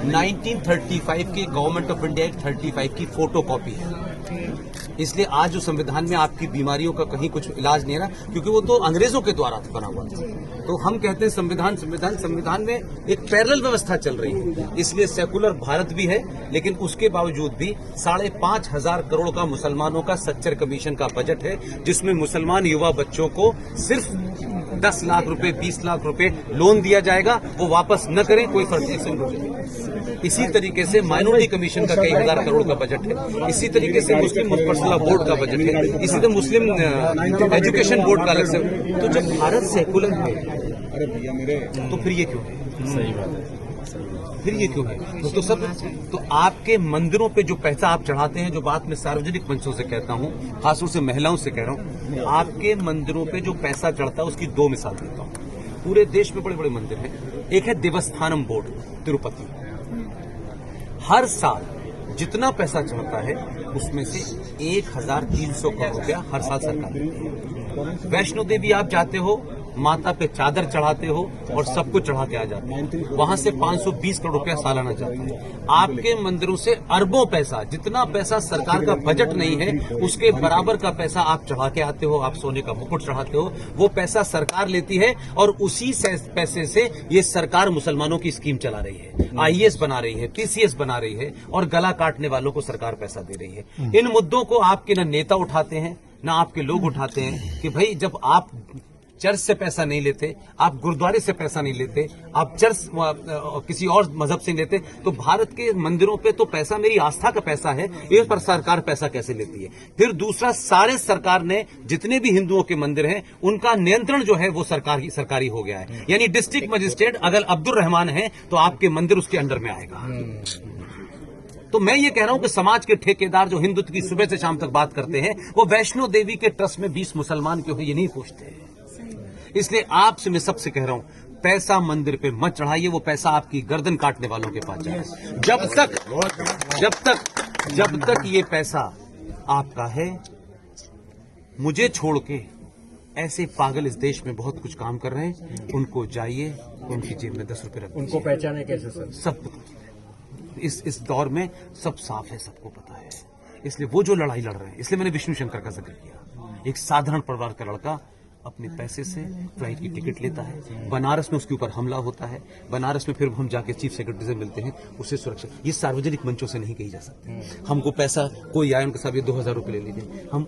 1935 के government of India act 35 की photo copy है। इसलिए आज जो संविधान में आपकी बीमारियों का कहीं कुछ इलाज नहीं रहा, क्योंकि वो तो अंग्रेजों के द्वारा बना हुआ था। तो हम कहते हैं संविधान में एक पैरेलल व्यवस्था चल रही है। इसलिए सेकुलर भारत भी है, लेकिन उसके बावजूद भी 5,500 करोड़ का मुसलमानों का सच्चर कमीशन का बजट है, जिसमें मुसलमान युवा बच्चों को सिर्फ 10 लाख रुपए 20 लाख रुपए लोन दिया जाएगा, वो वापस न करें, कोई फर्क नहीं। इसी तरीके से माइनॉरिटी कमीशन का कई हजार करोड़ का बजट है। इसी तरीके से मुस्लिम पर्सनल बोर्ड का बजट है। इसी तरह मुस्लिम एजुकेशन बोर्ड का अलग से। तो जब भारत सेकुलर है तो फिर ये क्यों है? सही बात है। फिर ये क्यों है? तो आपके मंदिरों पे जो पैसा आप चढ़ाते हैं, जो बात मैं सार्वजनिक मंचों से कहता हूं, खासतौर से महिलाओं से कह रहा हूं, आपके मंदिरों पे जो पैसा चढ़ता है उसकी 2 मिसाल देता हूं। पूरे देश में बड़े बड़े मंदिर हैं। एक है देवस्थानम बोर्ड तिरुपति। हर साल जितना पैसा चढ़ता है उसमें से 1,300 करोड़ रुपया हर साल सरकार देती है। वैष्णो देवी आप जाते हो, माता पे चादर चढ़ाते हो और सब कुछ चढ़ा के आ जाते हो, वहां से 520 करोड़ रुपया सालाना जाता है। आपके मंदिरों से अरबों पैसा, जितना पैसा सरकार का बजट नहीं है उसके बराबर का पैसा आप चढ़ा के आते हो। आप सोने का मुकुट चढ़ाते हो, वो पैसा सरकार लेती है और उसी पैसे से ये सरकार मुसलमानों की स्कीम चला रही है, IAS बना रही है, PCS बना रही है और गला काटने वालों को सरकार पैसा दे रही है। इन मुद्दों को आपके न नेता उठाते हैं न आपके लोग उठाते हैं कि भाई जब आप चर्च से पैसा नहीं लेते, आप गुरुद्वारे से पैसा नहीं लेते, आप चर्च किसी और मजहब से नहीं लेते, तो भारत के मंदिरों पे तो पैसा मेरी आस्था का पैसा है, इस पर सरकार पैसा कैसे लेती है? फिर दूसरा, सारे सरकार ने जितने भी हिंदुओं के मंदिर हैं उनका नियंत्रण जो है वो सरकारी हो गया है। यानी डिस्ट्रिक्ट मजिस्ट्रेट अगर अब्दुल रहमान है तो आपके मंदिर उसके अंडर में आएगा। तो मैं ये कह रहा हूं कि समाज के ठेकेदार जो हिंदुत्व की सुबह से शाम तक बात करते हैं, वो वैष्णो देवी के ट्रस्ट में 20 मुसलमान क्यों है ये नहीं पूछते। इसलिए आपसे मैं सबसे कह रहा हूं, पैसा मंदिर पे मत चढ़ाइए, वो पैसा आपकी गर्दन काटने वालों के पास जाए। जब तक ये पैसा आपका है, मुझे छोड़ के ऐसे पागल इस देश में बहुत कुछ काम कर रहे हैं, उनको जाइए, उनकी जेब में 10 रुपए रख दीजिए। उनको पहचाने कैसे सर? सब इस दौर में सब साफ है, सबको पता है। इसलिए वो जो लड़ाई लड़ रहे हैं, इसलिए मैंने विष्णु शंकर का जिक्र किया। एक साधारण परिवार का लड़का अपने पैसे से फ्लाइट की टिकट लेता है, बनारस में उसके ऊपर हमला होता है, बनारस में फिर हम जाके चीफ सेक्रेटरी से मिलते हैं, उससे सुरक्षा। ये सार्वजनिक मंचों से नहीं कही जा सकती। हमको पैसा कोई आया उनके साथ 2,000 रुपए ले लीजिए, हम